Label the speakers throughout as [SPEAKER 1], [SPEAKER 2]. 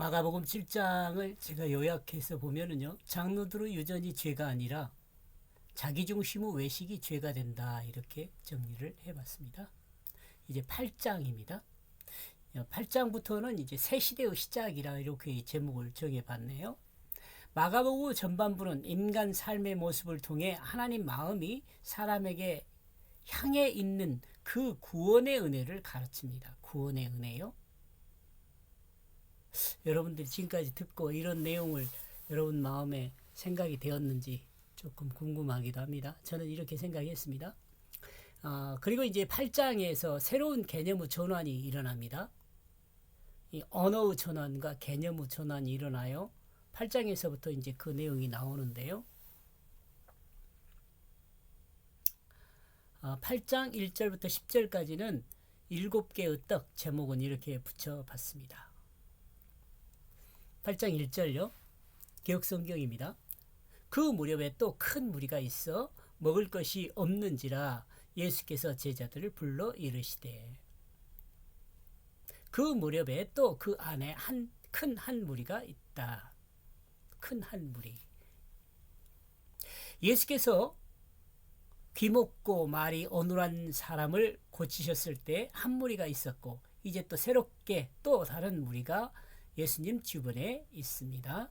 [SPEAKER 1] 마가복음 7장을 제가 요약해서 보면은요, 장로들은 유전이 죄가 아니라 자기중심 후 외식이 죄가 된다, 이렇게 정리를 해봤습니다. 이제 8장입니다. 8장부터는 이제 새 시대의 시작이라 이렇게 제목을 정해봤네요. 마가복음 전반부는 인간 삶의 모습을 통해 하나님 마음이 사람에게 향해 있는 그 구원의 은혜를 가르칩니다. 구원의 은혜요. 여러분들이 지금까지 듣고 이런 내용을 여러분 마음에 생각이 되었는지 조금 궁금하기도 합니다. 저는 이렇게 생각했습니다. 그리고 이제 8장에서 새로운 개념의 전환이 일어납니다. 이 언어의 전환과 개념의 전환이 일어나요. 8장에서부터 이제 그 내용이 나오는데요. 8장 1절부터 10절까지는 7개의 떡, 제목은 이렇게 붙여봤습니다. 8장 1절요. 개역성경입니다. 그 무렵에 또 큰 무리가 있어 먹을 것이 없는지라 예수께서 제자들을 불러 이르시되, 그 무렵에 또 그 안에 큰 한 무리가 있다. 큰 한 무리. 예수께서 귀먹고 말이 어눌한 사람을 고치셨을 때 한 무리가 있었고, 이제 또 새롭게 또 다른 무리가 예수님 주변에 있습니다.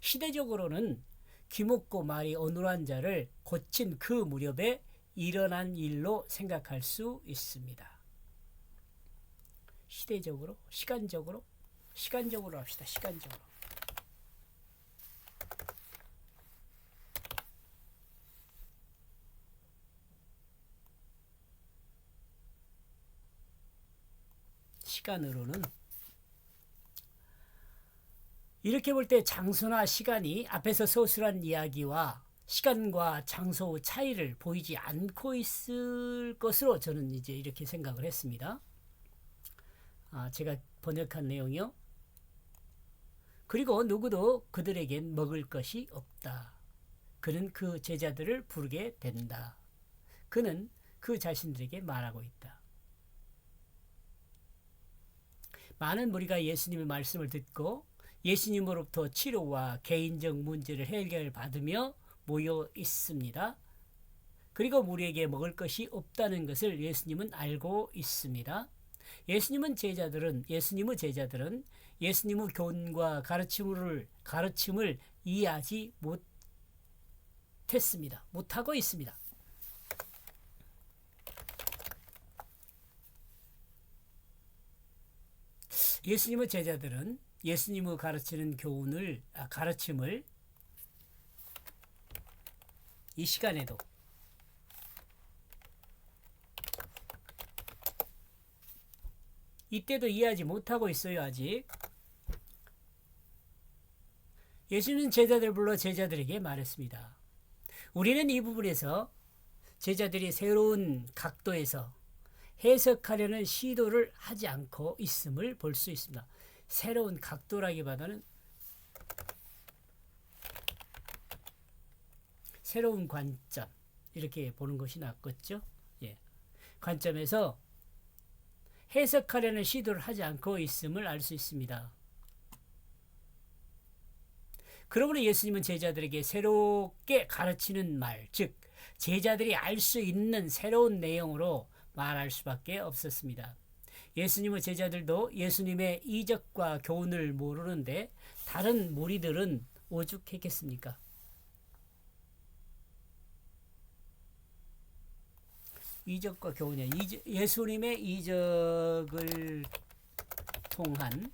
[SPEAKER 1] 시대적으로는 귀먹고 말이 어눌한 자를 고친 그 무렵에 일어난 일로 생각할 수 있습니다. 시대적으로, 시간적으로 합시다. 시간적으로. 시간으로는 이렇게 볼 때 장소나 시간이 앞에서 서술한 이야기와 시간과 장소의 차이를 보이지 않고 있을 것으로 저는 이제 이렇게 생각을 했습니다. 제가 번역한 내용이요. 그리고 누구도 그들에겐 먹을 것이 없다. 그는 그 제자들을 부르게 된다. 그는 그 자신들에게 말하고 있다. 많은 무리가 예수님의 말씀을 듣고 예수님으로부터 치료와 개인적 문제를 해결받으며 모여 있습니다. 그리고 무리에게 먹을 것이 없다는 것을 예수님은 알고 있습니다. 예수님의 제자들은 예수님의 교훈과 가르침을 이해하지 못하고 있습니다. 예수님의 제자들은 예수님의 가르침을 이 시간에도 이때도 이해하지 못하고 있어요. 아직. 예수님은 제자들을 불러 제자들에게 말했습니다. 우리는 이 부분에서 제자들이 새로운 각도에서 해석하려는 시도를 하지 않고 있음을 볼 수 있습니다. 새로운 각도라기보다는 새로운 관점, 이렇게 보는 것이 낫겠죠. 예. 관점에서 해석하려는 시도를 하지 않고 있음을 알 수 있습니다. 그러므로 예수님은 제자들에게 새롭게 가르치는 말, 즉 제자들이 알 수 있는 새로운 내용으로 말할 수밖에 없었습니다. 예수님의 제자들도 예수님의 이적과 교훈을 모르는데 다른 무리들은 오죽했겠습니까? 이적과 교훈이요. 예수님의 이적을 통한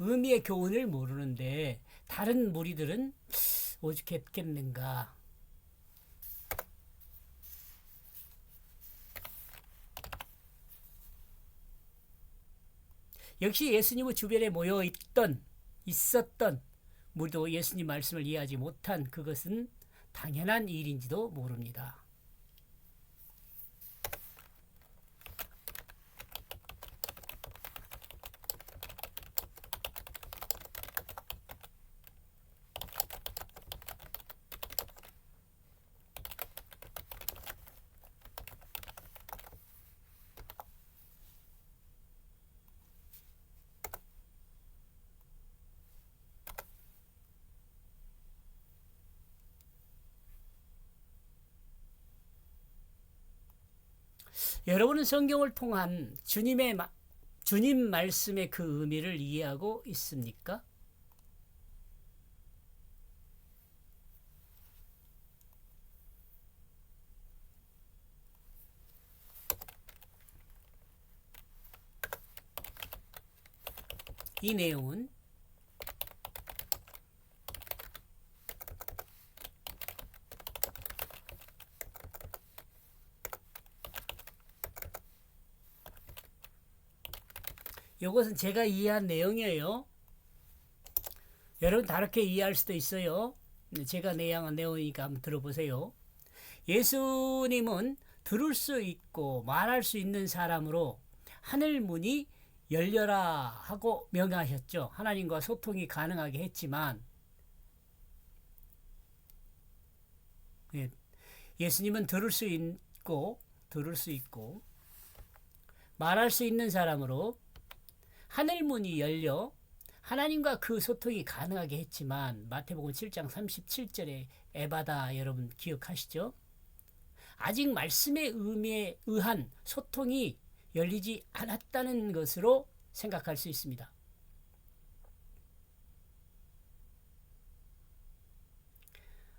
[SPEAKER 1] 의미의 교훈을 모르는데 다른 무리들은 오죽했겠는가. 역시 예수님의 주변에 있었던 무리도 예수님 말씀을 이해하지 못한 그것은 당연한 일인지도 모릅니다. 여러분은 성경을 통한 주님 말씀의 그 의미를 이해하고 있습니까? 이 내용은 이것은 제가 이해한 내용이에요. 여러분 다르게 이해할 수도 있어요. 제가 내용한 내용이니까 한번 들어보세요. 예수님은 들을 수 있고 말할 수 있는 사람으로 하늘 문이 열려라 하고 명하셨죠. 하나님과 소통이 가능하게 했지만 예수님은 들을 수 있고 말할 수 있는 사람으로 하늘 문이 열려 하나님과 그 소통이 가능하게 했지만 마태복음 7장 37절에 에바다 여러분 기억하시죠? 아직 말씀의 의미에 의한 소통이 열리지 않았다는 것으로 생각할 수 있습니다.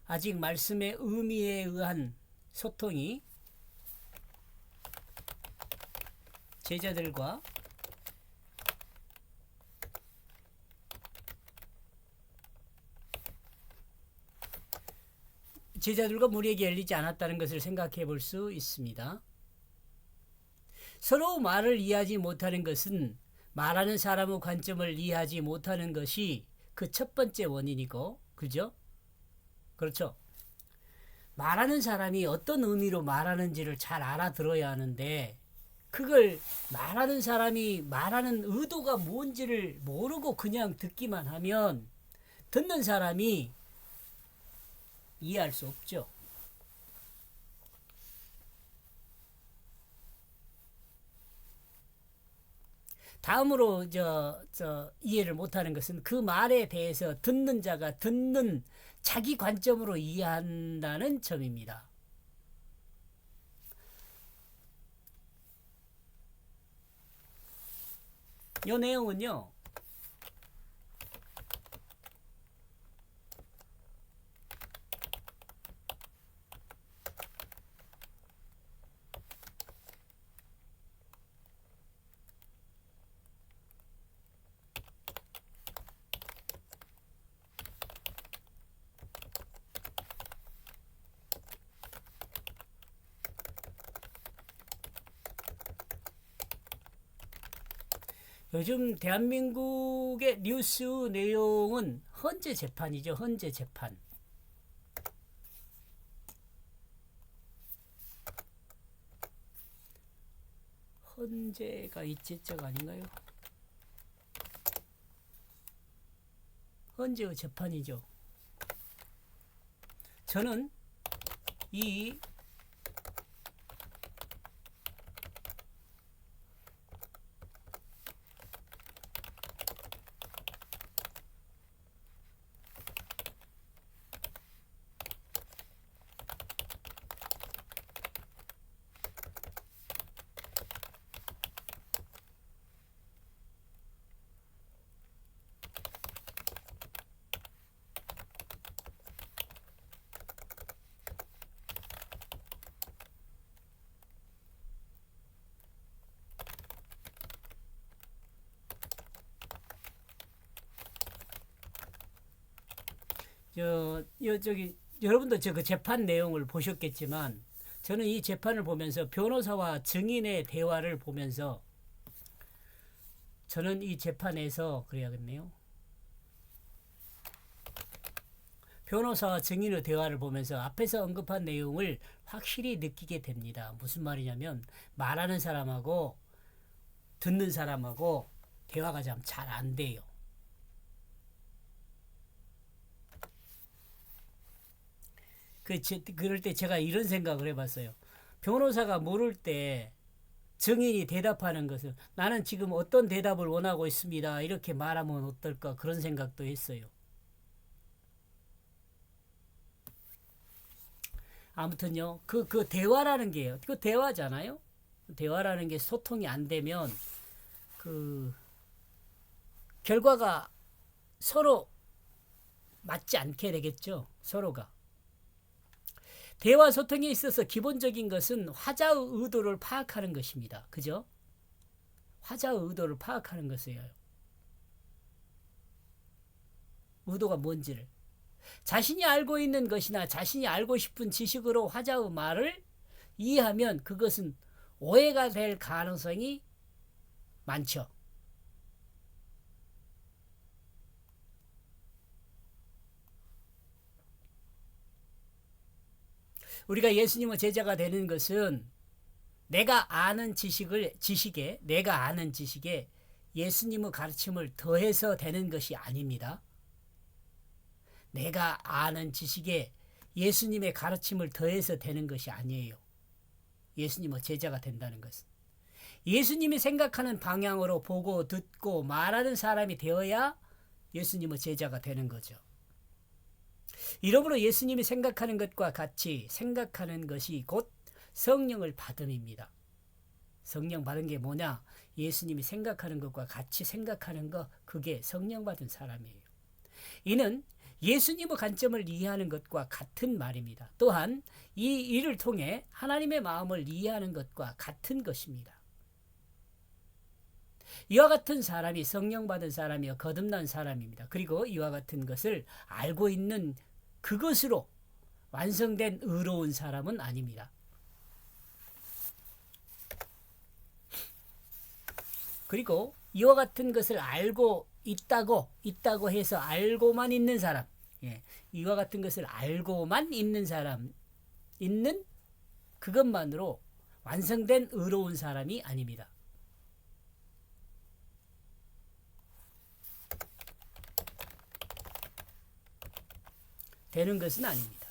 [SPEAKER 1] 아직 말씀의 의미에 의한 소통이 제자들과 무리에게 열리지 않았다는 것을 생각해 볼 수 있습니다. 서로 말을 이해하지 못하는 것은 말하는 사람의 관점을 이해하지 못하는 것이 그 첫 번째 원인이고, 그죠? 그렇죠. 말하는 사람이 어떤 의미로 말하는지를 잘 알아들어야 하는데 그걸 말하는 사람이 말하는 의도가 뭔지를 모르고 그냥 듣기만 하면 듣는 사람이 이해할 수 없죠. 다음으로 이해를 못하는 것은 그 말에 대해서 듣는 자가 듣는 자기 관점으로 이해한다는 점입니다. 이 내용은요. 요즘 대한민국의 뉴스 내용은 헌재 재판이죠. 헌재 재판. 헌재가 이제적 아닌가요? 헌재의 재판이죠. 저는 이 여러분도 그 재판 내용을 보셨겠지만 저는 이 재판을 보면서 변호사와 증인의 대화를 보면서 저는 이 재판에서 그래야겠네요. 변호사와 증인의 대화를 보면서 앞에서 언급한 내용을 확실히 느끼게 됩니다. 무슨 말이냐면 말하는 사람하고 듣는 사람하고 대화가 좀 잘 안 돼요. 그럴 때 제가 이런 생각을 해봤어요. 변호사가 모를 때 증인이 대답하는 것은 나는 지금 어떤 대답을 원하고 있습니다. 이렇게 말하면 어떨까 그런 생각도 했어요. 아무튼요. 그 대화라는 게요. 그 대화잖아요. 대화라는 게 소통이 안 되면 그 결과가 서로 맞지 않게 되겠죠. 서로가. 대화 소통에 있어서 기본적인 것은 화자의 의도를 파악하는 것입니다. 그죠? 화자의 의도를 파악하는 것이에요. 의도가 뭔지를. 자신이 알고 있는 것이나 자신이 알고 싶은 지식으로 화자의 말을 이해하면 그것은 오해가 될 가능성이 많죠. 우리가 예수님의 제자가 되는 것은 내가 아는 내가 아는 지식에 예수님의 가르침을 더해서 되는 것이 아닙니다. 내가 아는 지식에 예수님의 가르침을 더해서 되는 것이 아니에요. 예수님의 제자가 된다는 것은. 예수님이 생각하는 방향으로 보고 듣고 말하는 사람이 되어야 예수님의 제자가 되는 거죠. 이러므로 예수님이 생각하는 것과 같이 생각하는 것이 곧 성령을 받음입니다. 성령 받은 게 뭐냐? 예수님이 생각하는 것과 같이 생각하는 것, 그게 성령 받은 사람이에요. 이는 예수님의 관점을 이해하는 것과 같은 말입니다. 또한 이 일을 통해 하나님의 마음을 이해하는 것과 같은 것입니다. 이와 같은 사람이 성령 받은 사람이요 거듭난 사람입니다. 그리고 이와 같은 것을 알고 있는 그것으로 완성된 의로운 사람은 아닙니다. 그리고 이와 같은 것을 알고 있다고 해서 알고만 있는 사람, 이와 같은 것을 알고만 있는 사람, 있는 그것만으로 완성된 의로운 사람이 아닙니다. 되는 것은 아닙니다.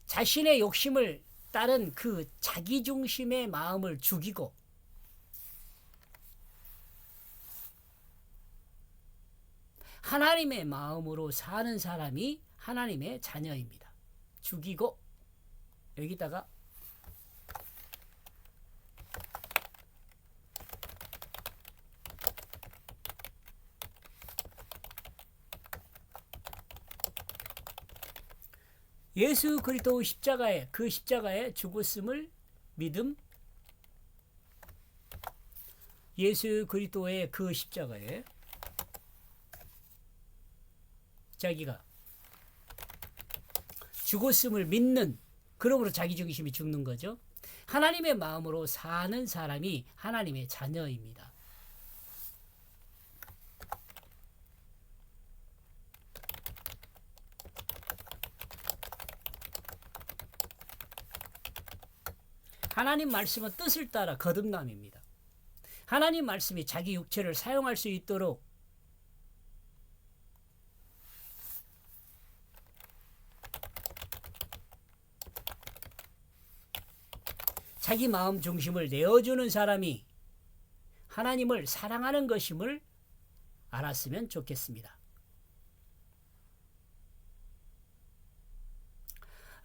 [SPEAKER 1] 자신의 욕심을 따른 그 자기중심의 마음을 죽이고 하나님의 마음으로 사는 사람이 하나님의 자녀입니다. 죽이고 여기다가 예수 그리스도의 십자가의 죽었음을 믿음, 예수 그리스도의 그 십자가에 자기가 죽었음을 믿는, 그러므로 자기 중심이 죽는 거죠. 하나님의 마음으로 사는 사람이 하나님의 자녀입니다. 하나님 말씀의 뜻을 따라 거듭남입니다. 하나님 말씀이 자기 육체를 사용할 수 있도록 자기 마음 중심을 내어주는 사람이 하나님을 사랑하는 것임을 알았으면 좋겠습니다.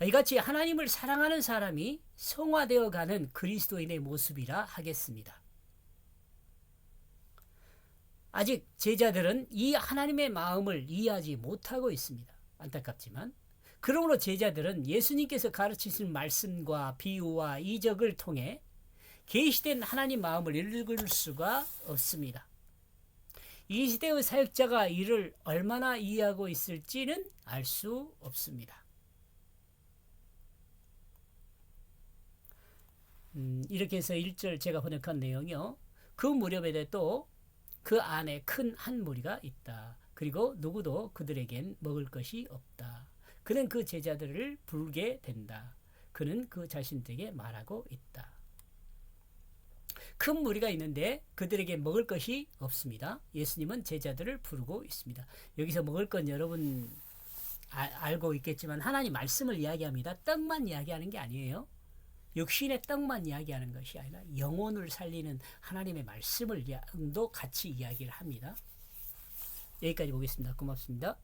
[SPEAKER 1] 이같이 하나님을 사랑하는 사람이 성화되어 가는 그리스도인의 모습이라 하겠습니다. 아직 제자들은 이 하나님의 마음을 이해하지 못하고 있습니다. 안타깝지만 그러므로 제자들은 예수님께서 가르치신 말씀과 비유와 이적을 통해 계시된 하나님 마음을 읽을 수가 없습니다. 이 시대의 사역자가 이를 얼마나 이해하고 있을지는 알 수 없습니다. 이렇게 해서 1절 제가 번역한 내용이요. 그 무렵에 또 그 안에 큰 한 무리가 있다. 그리고 누구도 그들에겐 먹을 것이 없다. 그는 그 제자들을 부르게 된다. 그는 그 자신들에게 말하고 있다. 큰 무리가 있는데 그들에게 먹을 것이 없습니다. 예수님은 제자들을 부르고 있습니다. 여기서 먹을 건 여러분 알고 있겠지만 하나님 말씀을 이야기합니다. 떡만 이야기하는 게 아니에요. 육신의 떡만 이야기하는 것이 아니라 영혼을 살리는 하나님의 말씀을 도 같이 이야기를 합니다. 여기까지 보겠습니다. 고맙습니다.